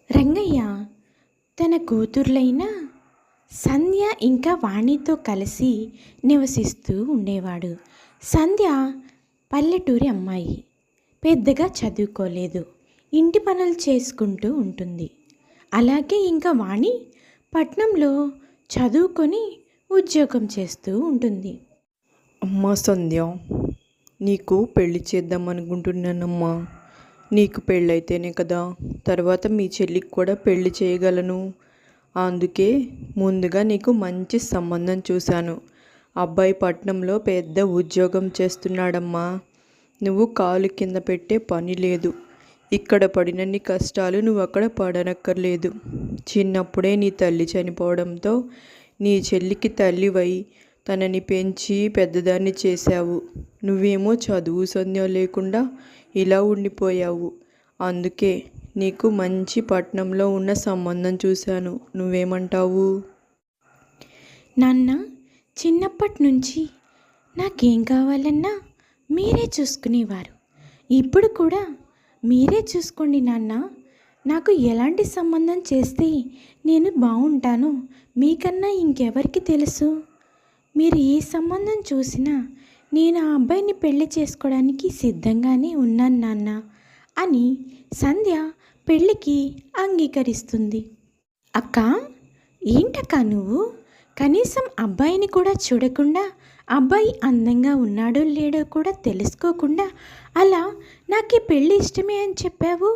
రంగయ్య తన కూతుర్లైన సంధ్య ఇంకా వాణితో కలిసి నివసిస్తూ ఉండేవాడు. సంధ్య పల్లెటూరి అమ్మాయి, పెద్దగా చదువుకోలేదు, ఇంటి పనులు చేసుకుంటూ ఉంటుంది. అలాగే ఇంకా వాణి పట్నంలో చదువుకొని ఉద్యోగం చేస్తూ ఉంటుంది. అమ్మా సంధ్య, నీకు పెళ్లి చేద్దాం అనుకుంటున్నానమ్మా. నీకు పెళ్ళైతేనే కదా తర్వాత మీ చెల్లికి కూడా పెళ్లి చేయగలను. అందుకే ముందుగా నీకు మంచి సంబంధం చూశాను. అబ్బాయి పట్నంలో పెద్ద ఉద్యోగం చేస్తున్నాడమ్మా. నువ్వు కాలు కింద పెట్టే పని లేదు. ఇక్కడ పడినన్ని కష్టాలు నువ్వు అక్కడ పడనక్కర్లేదు. చిన్నప్పుడే నీ తల్లి చనిపోవడంతో నీ చెల్లికి తల్లివై తనని పెంచి పెద్దదాన్ని చేశావు. నువ్వేమో చదువు సంధ్య లేకుండా ఇలా ఉండిపోయావు. అందుకే నీకు మంచి పట్నంలో ఉన్న సంబంధం చూశాను. నువ్వేమంటావు? నాన్న, చిన్నప్పటి నుంచి నాకేం కావాలన్నా మీరే చూసుకునేవారు. ఇప్పుడు కూడా మీరే చూసుకోండి నాన్న. నాకు ఎలాంటి సంబంధం చేస్తే నేను బాగుంటానో మీకన్నా ఇంకెవరికి తెలుసు? మీరు ఏ సంబంధం చూసినా నేను ఆ అబ్బాయిని పెళ్లి చేసుకోవడానికి సిద్ధంగానే ఉన్నాను నాన్న అని సంధ్య పెళ్ళికి అంగీకరిస్తుంది. అక్క, ఏంటక్క నువ్వు కనీసం అబ్బాయిని కూడా చూడకుండా, అబ్బాయి అందంగా ఉన్నాడో లేడో కూడా తెలుసుకోకుండా అలా నాకు పెళ్ళి ఇష్టమే అని చెప్పావు.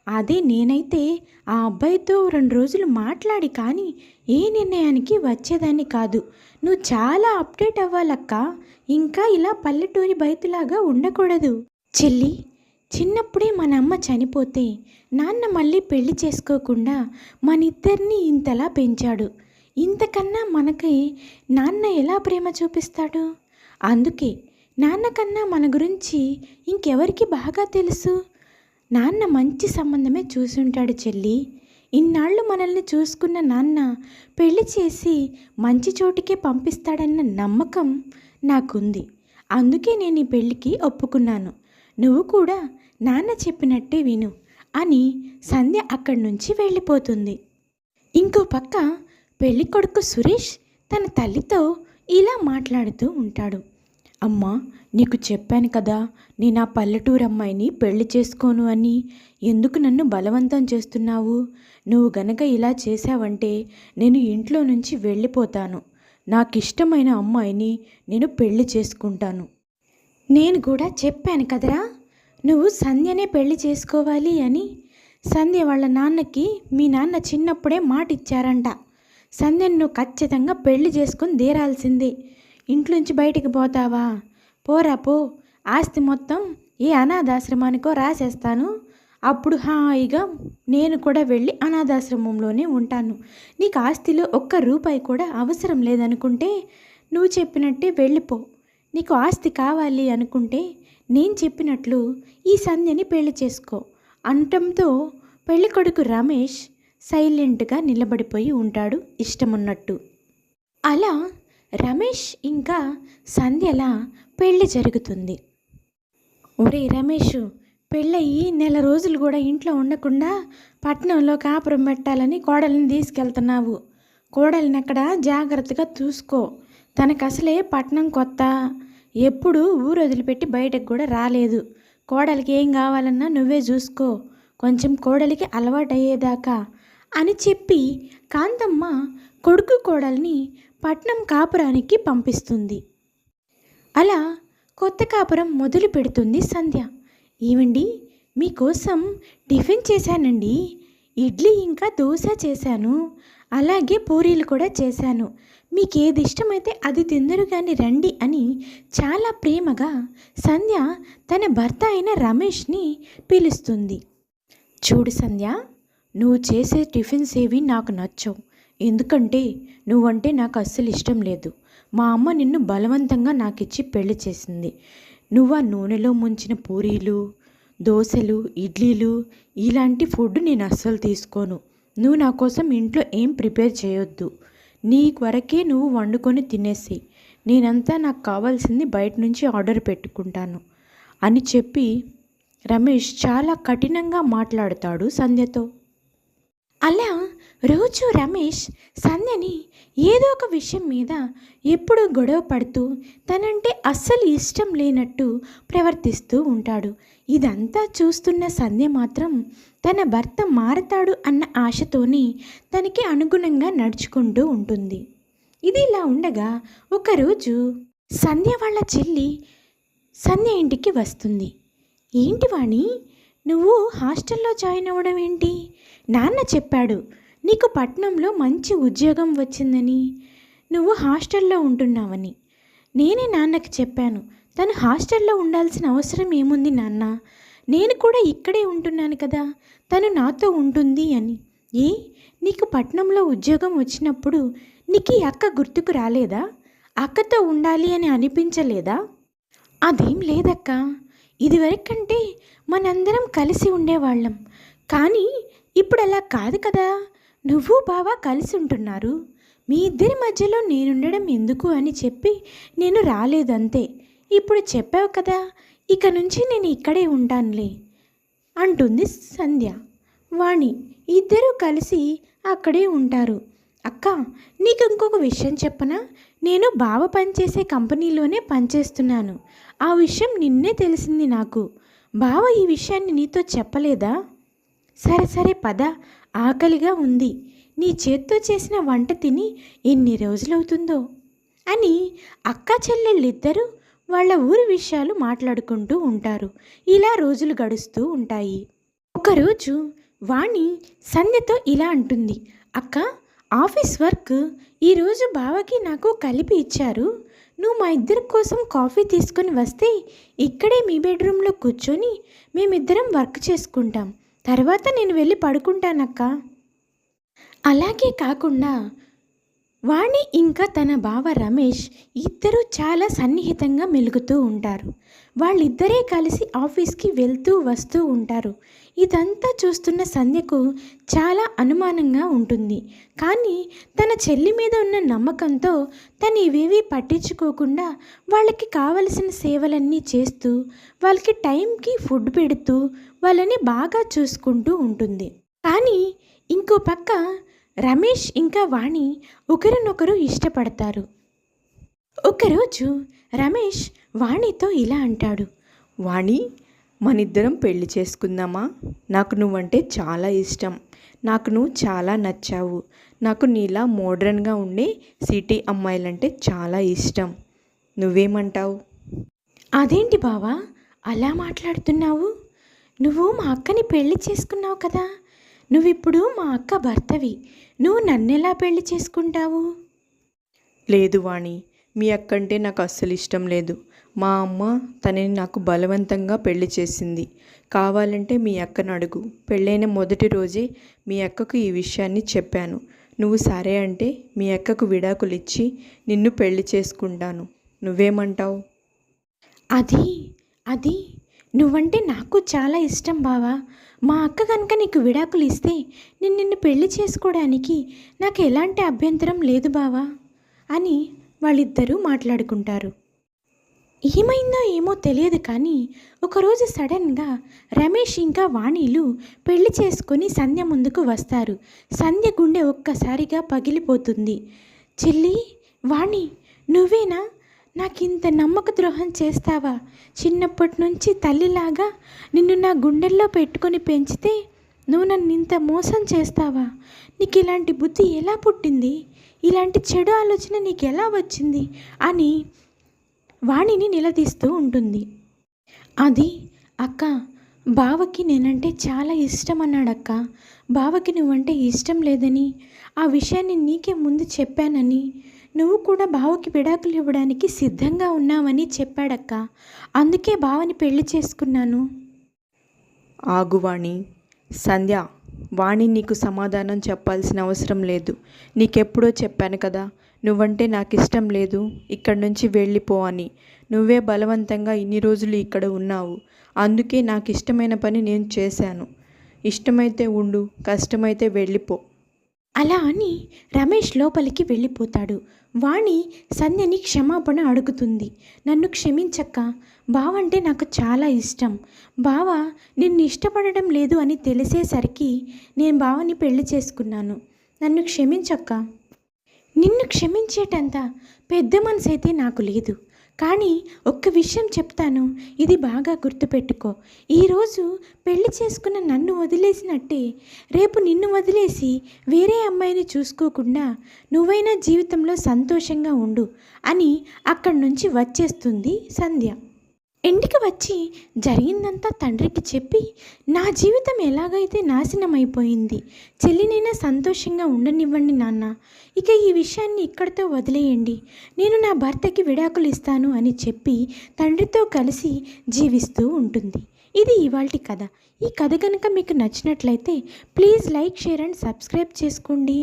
అదే నేనైతే ఆ అబ్బాయితో 2 రోజులు మాట్లాడి కానీ ఏ నిర్ణయానికి వచ్చేదాన్ని కాదు. నువ్వు చాలా అప్డేట్ అవ్వాలక్క. ఇంకా ఇలా పల్లెటూరి బయతులాగా ఉండకూడదు. చెల్లి, చిన్నప్పుడే మన అమ్మ చనిపోతే నాన్న మళ్ళీ పెళ్లి చేసుకోకుండా మనిద్దరినీ ఇంతలా పెంచాడు. ఇంతకన్నా మనకి నాన్న ఎలా ప్రేమ చూపిస్తాడు? అందుకే నాన్నకన్నా మన గురించి ఇంకెవరికి బాగా తెలుసు? నాన్న మంచి సంబంధమే చూసుంటాడు చెల్లి. ఇన్నాళ్ళు మనల్ని చూసుకున్న నాన్న పెళ్లి చేసి మంచి చోటికే పంపిస్తాడన్న నమ్మకం నాకుంది. అందుకే నేను ఈ పెళ్ళికి ఒప్పుకున్నాను. నువ్వు కూడా నాన్న చెప్పినట్టే విను అని సంధ్య అక్కడి నుంచి వెళ్ళిపోతుంది. ఇంకో పక్క పెళ్లి కొడుకు సురేష్ తన తల్లితో ఇలా మాట్లాడుతూ ఉంటాడు. అమ్మా, నీకు చెప్పాను కదా నేను ఆ పల్లెటూరు అమ్మాయిని పెళ్లి చేసుకోను అని. ఎందుకు నన్ను బలవంతం చేస్తున్నావు? నువ్వు గనక ఇలా చేశావంటే నేను ఇంట్లో నుంచి వెళ్ళిపోతాను. నాకు ఇష్టమైన అమ్మాయిని నేను పెళ్లి చేసుకుంటాను. నేను కూడా చెప్పాను కదరా నువ్వు సంధ్యనే పెళ్లి చేసుకోవాలి అని. సంధ్య వాళ్ళ నాన్నకి మీ నాన్న చిన్నప్పుడే మాట ఇచ్చారంట. సంధ్యను నువ్వు ఖచ్చితంగా పెళ్లి చేసుకొని తీరాల్సిందే. ఇంట్లోంచి బయటికి పోతావా? పోరా పో. ఆస్తి మొత్తం ఏ అనాథాశ్రమానికో రాసేస్తాను. అప్పుడు హాయిగా నేను కూడా వెళ్ళి అనాథాశ్రమంలోనే ఉంటాను. నీకు ఆస్తిలో ఒక్క రూపాయి కూడా అవసరం లేదనుకుంటే నువ్వు చెప్పినట్టే వెళ్ళిపో. నీకు ఆస్తి కావాలి అనుకుంటే నేను చెప్పినట్లు ఈ సంధ్యని పెళ్లి చేసుకో అనటంతో పెళ్ళికొడుకు రమేష్ సైలెంట్గా నిలబడిపోయి ఉంటాడు ఇష్టమున్నట్టు. అలా రమేష్ ఇంకా సంధ్యల పెళ్ళి జరుగుతుంది. ఒరే రమేష్, పెళ్ళయి 1 నెల రోజులు కూడా ఇంట్లో ఉండకుండా పట్నంలో కాపురం పెట్టాలని కోడలిని తీసుకెళ్తున్నావు. కోడలిని అక్కడ జాగ్రత్తగా చూసుకో. తనకు అసలే పట్నం కొత్త, ఎప్పుడు ఊరు వదిలిపెట్టి బయటకు కూడా రాలేదు. కోడలికి ఏం కావాలన్నా నువ్వే చూసుకో, కొంచెం కోడలికి అలవాటయ్యేదాకా అని చెప్పి కాంతమ్మ కొడుకు కోడల్ని పట్నం కాపురానికి పంపిస్తుంది. అలా కొత్త కాపురం మొదలు పెడుతుంది సంధ్య. ఏవండి, మీకోసం టిఫిన్ చేశానండి. ఇడ్లీ ఇంకా దోశ చేశాను, అలాగే పూరీలు కూడా చేశాను. మీకు ఏది ఇష్టమైతే అది తిందరు కానీ రండి అని చాలా ప్రేమగా సంధ్య తన భర్త అయిన రమేష్ని పిలుస్తుంది. చూడు సంధ్య, నువ్వు చేసే టిఫిన్స్ ఏవి నాకు నచ్చవు. ఎందుకంటే నువ్వంటే నాకు అస్సలు ఇష్టం లేదు. మా అమ్మ నిన్ను బలవంతంగా నాకిచ్చి పెళ్లి చేసింది. నువ్వు ఆ నూనెలో ముంచిన పూరీలు, దోశలు, ఇడ్లీలు ఇలాంటి ఫుడ్ నేను అస్సలు తీసుకోను. నువ్వు నా కోసం ఇంట్లో ఏం ప్రిపేర్ చేయొద్దు. నీ వరకే నువ్వు వండుకొని తినేసి, నేనంతా నాకు కావాల్సింది బయట నుంచి ఆర్డర్ పెట్టుకుంటాను అని చెప్పి రమేష్ చాలా కఠినంగా మాట్లాడతాడు సంధ్యతో. అలా రోజు రమేష్ సంధ్యని ఏదో ఒక విషయం మీద ఎప్పుడూ గొడవ పడుతూ తనంటే అస్సలు ఇష్టం లేనట్టు ప్రవర్తిస్తూ ఉంటాడు. ఇదంతా చూస్తున్న సంధ్య మాత్రం తన భర్త మారతాడు అన్న ఆశతోని తనకి అనుగుణంగా నడుచుకుంటూ ఉంటుంది. ఇది ఇలా ఉండగా ఒకరోజు సంధ్య వాళ్ళ చెల్లి సంధ్య ఇంటికి వస్తుంది. ఏంటి వాణి, నువ్వు హాస్టల్లో జాయిన్ అవ్వడం ఏంటి? నాన్న చెప్పాడు నీకు పట్నంలో మంచి ఉద్యోగం వచ్చిందని, నువ్వు హాస్టల్లో ఉంటున్నావని. నేనే నాన్నకి చెప్పాను, తను హాస్టల్లో ఉండాల్సిన అవసరం ఏముంది నాన్న, నేను కూడా ఇక్కడే ఉంటున్నాను కదా, తను నాతో ఉంటుంది అని. ఏ, నీకు పట్నంలో ఉద్యోగం వచ్చినప్పుడు నీకు ఈ అక్క గుర్తుకు రాలేదా? అక్కతో ఉండాలి అని అనిపించలేదా? అదేం లేదక్క, ఇదివరకంటే మనందరం కలిసి ఉండేవాళ్ళం, కానీ ఇప్పుడు అలా కాదు కదా, నువ్వు బావ కలిసి ఉంటున్నారు, మీ ఇద్దరి మధ్యలో నేనుండడం ఎందుకు అని చెప్పి నేను రాలేదంతే. ఇప్పుడు చెప్పావు కదా, ఇక నుంచి నేను ఇక్కడే ఉంటానులే అంటుంది సంధ్య. వాణి ఇద్దరూ కలిసి అక్కడే ఉంటారు. అక్క, నీకు ఇంకొక విషయం చెప్పనా? నేను బావ పనిచేసే కంపెనీలోనే పనిచేస్తున్నాను. ఆ విషయం నిన్నే తెలిసింది నాకు. బావ ఈ విషయాన్ని నీతో చెప్పలేదా? సరే సరే పద, ఆకలిగా ఉంది, నీ చేత్తో చేసిన వంట తిని ఎన్ని రోజులవుతుందో అని అక్క చెల్లెళ్ళిద్దరూ వాళ్ళ ఊరి విషయాలు మాట్లాడుకుంటూ ఉంటారు. ఇలా రోజులు గడుస్తూ ఉంటాయి. ఒకరోజు వాణి సంధ్యతో ఇలా అంటుంది, అక్క, ఆఫీస్ వర్క్ ఈరోజు బావకి నాకు కలిపి ఇచ్చారు, నువ్వు మా ఇద్దరి కోసం కాఫీ తీసుకొని వస్తే ఇక్కడే మీ బెడ్రూమ్లో కూర్చొని మేమిద్దరం వర్క్ చేసుకుంటాం, తర్వాత నేను వెళ్ళి పడుకుంటానక్క. అలాగే కాకుండా వాణి ఇంకా తన బావ రమేష్ ఇద్దరూ చాలా సన్నిహితంగా మెలుగుతూ ఉంటారు. వాళ్ళిద్దరే కలిసి ఆఫీస్కి వెళ్తూ వస్తూ ఉంటారు. ఇదంతా చూస్తున్న సంధ్యకు చాలా అనుమానంగా ఉంటుంది. కానీ తన చెల్లి మీద ఉన్న నమ్మకంతో తను ఇవేవీ పట్టించుకోకుండా వాళ్ళకి కావలసిన సేవలన్నీ చేస్తూ వాళ్ళకి టైంకి ఫుడ్ పెడుతూ వాళ్ళని బాగా చూసుకుంటూ ఉంటుంది. కానీ ఇంకో పక్క రమేష్ ఇంకా వాణి ఒకరినొకరు ఇష్టపడతారు. ఒకరోజు రమేష్ వాణితో ఇలా అంటాడు, వాణి, మనిద్దరం పెళ్లి చేసుకుందామా? నాకు నువ్వంటే చాలా ఇష్టం, నాకు నువ్వు చాలా నచ్చావు, నాకు నీలా మోడ్రన్గా ఉండే సిటీ అమ్మాయిలంటే చాలా ఇష్టం, నువ్వేమంటావు? అదేంటి బావా అలా మాట్లాడుతున్నావు? నువ్వు మా అక్కని పెళ్లి చేసుకున్నావు కదా, నువ్విప్పుడు మా అక్క భర్తవి, నువ్వు నన్నెలా పెళ్లి చేసుకుంటావు? లేదు వాణి, మీ అక్కంటే నాకు అస్సలు ఇష్టం లేదు. మా అమ్మ తనని నాకు బలవంతంగా పెళ్లి చేసింది. కావాలంటే మీ అక్కను అడుగు. పెళ్ళైన మొదటి రోజే మీ అక్కకు ఈ విషయాన్ని చెప్పాను. నువ్వు సరే అంటే మీ అక్కకు విడాకులు ఇచ్చి నిన్ను పెళ్లి చేసుకుంటాను, నువ్వేమంటావు? అది అది నువ్వంటే నాకు చాలా ఇష్టం బావా, మా అక్క కనుక నీకు విడాకులు ఇస్తే నేను నిన్ను పెళ్లి చేసుకోవడానికి నాకు ఎలాంటి అభ్యంతరం లేదు బావా అని వాళ్ళిద్దరూ మాట్లాడుకుంటారు. ఏమైందో ఏమో తెలియదు కానీ ఒకరోజు సడన్గా రమేష్ ఇంకా వాణిలు పెళ్లి చేసుకొని సంధ్య ముందుకు వస్తారు. సంధ్య గుండె ఒక్కసారిగా పగిలిపోతుంది. చెల్లి, వాణి, నువ్వేనా? నాకింత నమ్మక ద్రోహం చేస్తావా? చిన్నప్పటి నుంచి తల్లిలాగా నిన్ను నా గుండెల్లో పెట్టుకొని పెంచితే నువ్వు నన్ను ఇంత మోసం చేస్తావా? నీకు ఇలాంటి బుద్ధి ఎలా పుట్టింది? ఇలాంటి చెడు ఆలోచన నీకు ఎలా వచ్చింది అని వాణిని నిలదీస్తూ ఉంటుంది. అది అక్క, బావకి నేనంటే చాలా ఇష్టం అన్నాడక్క. బావకి నువ్వంటే ఇష్టం లేదని, ఆ విషయాన్ని నీకే ముందు చెప్పానని, నువ్వు కూడా బావకి విడాకులు ఇవ్వడానికి సిద్ధంగా ఉన్నావని చెప్పాడక్క. అందుకే బావని పెళ్లి చేసుకున్నాను. ఆగువాణి. సంధ్య, వాణి నీకు సమాధానం చెప్పాల్సిన అవసరం లేదు. నీకెప్పుడో చెప్పాను కదా, నువ్వంటే నాకు ఇష్టం లేదు, ఇక్కడి నుంచి వెళ్ళిపో అని. నువ్వే బలవంతంగా ఇన్ని రోజులు ఇక్కడ ఉన్నావు. అందుకే నాకు ఇష్టమైన పని నేను చేశాను. ఇష్టమైతే ఉండు, కష్టమైతే వెళ్ళిపో. అలా అని రమేష్ లోపలికి వెళ్ళిపోతాడు. వాణి సంధ్యని క్షమాపణ అడుగుతుంది. నన్ను క్షమించక్క, బావ అంటే నాకు చాలా ఇష్టం. బావ నిన్ను ఇష్టపడడం లేదు అని తెలిసేసరికి నేను బావని పెళ్లి చేసుకున్నాను. నన్ను క్షమించక్క. నిన్ను క్షమించేటంత పెద్ద మనసైతే నాకు లేదు. కానీ ఒక్క విషయం చెప్తాను, ఇది బాగా గుర్తుపెట్టుకో. ఈరోజు పెళ్లి చేసుకున్న నన్ను వదిలేసినట్టే రేపు నిన్ను వదిలేసి వేరే అమ్మాయిని చూసుకోకుండా నువ్వైనా జీవితంలో సంతోషంగా ఉండు అని అక్కడి నుంచి వచ్చేస్తుంది సంధ్య. ఇంటికి వచ్చి జరిగిందంతా తండ్రికి చెప్పి, నా జీవితం ఎలాగైతే నాశనం అయిపోయింది, చెల్లినైనా సంతోషంగా ఉండనివ్వండి నాన్న, ఇక ఈ విషయాన్ని ఇక్కడితో వదిలేయండి, నేను నా భర్తకి విడాకులు ఇస్తాను అని చెప్పి తండ్రితో కలిసి జీవిస్తూ ఉంటుంది. ఇది ఇవాల్టి కథ. ఈ కథ కనుక మీకు నచ్చినట్లయితే please like, share and subscribe చేసుకోండి.